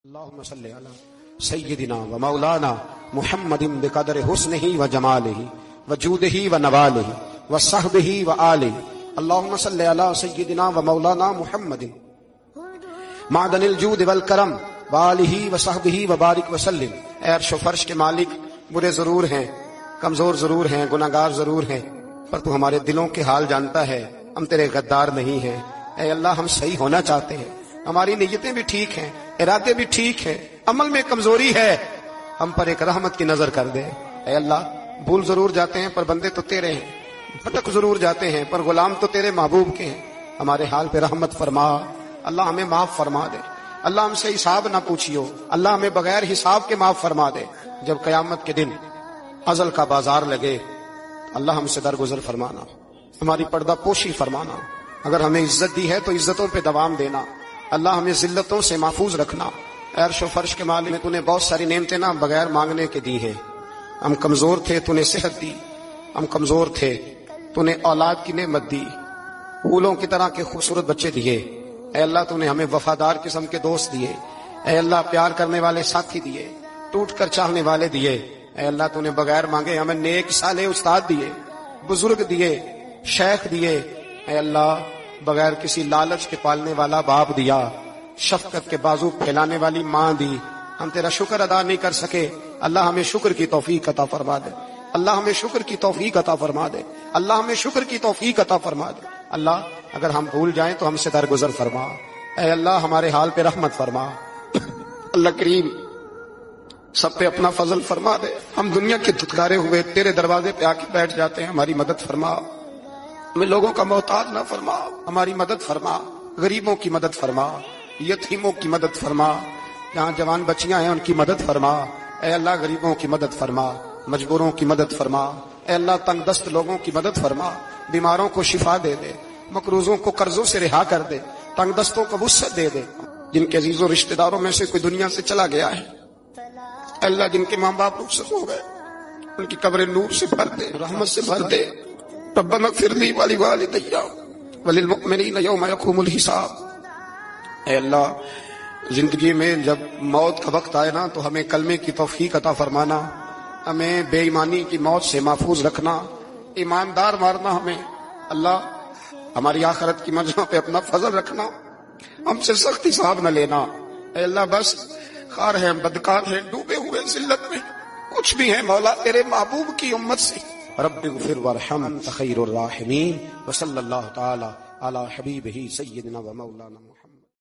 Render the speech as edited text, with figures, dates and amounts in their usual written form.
اللهم صل على سيدنا ومولانا محمد بقدر حسنه وجماله وجوده ونواله وصحبه وآله. اللهم صل على سيدنا ومولانا محمد معدن الجود والکرم وآلہ وصحبہ وبارک وسلم. اے عرش و فرش کے مالک، برے ضرور ہیں، کمزور ضرور ہیں، گناہگار ضرور ہیں، پر تو ہمارے دلوں کے حال جانتا ہے. ہم تیرے غدار نہیں ہیں. اے اللہ، ہم صحیح ہونا چاہتے ہیں، ہماری نیتیں بھی ٹھیک ہیں، ارادے بھی ٹھیک ہیں، عمل میں کمزوری ہے، ہم پر ایک رحمت کی نظر کر دے. اے اللہ، بھول ضرور جاتے ہیں پر بندے تو تیرے ہیں، بھٹک ضرور جاتے ہیں پر غلام تو تیرے محبوب کے ہیں. ہمارے حال پہ رحمت فرما. اللہ ہمیں معاف فرما دے. اللہ ہم سے حساب نہ پوچھیو. اللہ ہمیں بغیر حساب کے معاف فرما دے. جب قیامت کے دن ازل کا بازار لگے، اللہ ہم سے درگزر فرمانا، ہماری پردہ پوشی فرمانا. اگر ہمیں عزت دی ہے تو عزتوں پہ دوام دینا. اللہ ہمیں ذلتوں سے محفوظ رکھنا. عرش و فرش کے مالک نے تو نے بہت ساری نعمتیں نہ بغیر مانگنے کے دی ہیں. ہم کمزور تھے تو نے صحت دی، ہم کمزور تھے تو نے اولاد کی نعمت دی، پھولوں کی طرح کے خوبصورت بچے دیے. اے اللہ، تو نے ہمیں وفادار قسم کے دوست دیے. اے اللہ، پیار کرنے والے ساتھی دیے، ٹوٹ کر چاہنے والے دیے. اے اللہ، تو نے بغیر مانگے ہمیں نیک صالح استاد دیے، بزرگ دیے، شیخ دیے. اے اللہ، بغیر کسی لالچ کے پالنے والا باپ دیا، شفقت کے بازو پھیلانے والی ماں دی. ہم تیرا شکر ادا نہیں کر سکے. اللہ ہمیں شکر کی توفیق عطا فرما دے. اللہ ہمیں شکر کی توفیق عطا فرما دے. اللہ ہمیں شکر کی توفیق عطا فرما دے. اللہ، اگر ہم بھول جائیں تو ہم سے درگزر فرما. اے اللہ، ہمارے حال پہ رحمت فرما. اللہ کریم، سب پہ اپنا فضل فرما دے. ہم دنیا کے دھتکارے ہوئے تیرے دروازے پہ آ کے بیٹھ جاتے ہیں. ہماری مدد فرما. ہمیں لوگوں کا محتاج نہ فرما، ہماری مدد فرما. غریبوں کی مدد فرما، یتیموں کی مدد فرما، جہاں جوان بچیاں ہیں ان کی مدد فرما. اے اللہ، غریبوں کی مدد فرما، مجبوروں کی مدد فرما. اے اللہ، تنگ دست لوگوں کی مدد فرما. بیماروں کو شفا دے دے، مقروضوں کو قرضوں سے رہا کر دے، تنگ دستوں کو وسعت دے دے. جن کے عزیز و رشتہ داروں میں سے کوئی دنیا سے چلا گیا ہے، اے اللہ، جن کے ماں باپ رخصت ہو گئے، ان کی قبر نور سے بھر دے، رحمت سے بھر دے. ربنا اغفر لی ولوالدی وللمؤمنین یوم یقوم الحساب. اے اللہ، زندگی میں جب موت کا وقت آئے نا تو ہمیں کلمے کی توفیق عطا فرمانا، ہمیں بے ایمانی کی موت سے محفوظ رکھنا، ایماندار مارنا ہمیں. اللہ، ہماری آخرت کی منزلوں پہ اپنا فضل رکھنا، ہم سے سخت حساب نہ لینا. اے اللہ، بس خار ہیں، بدکار ہیں، ڈوبے ہوئے ذلت میں، کچھ بھی ہیں مولا، تیرے محبوب کی امت سے. رب اغفر وارحم انت خیر الراحمین. وصلی اللہ تعالی علی حبیبہ سیدنا و مولانا محمد.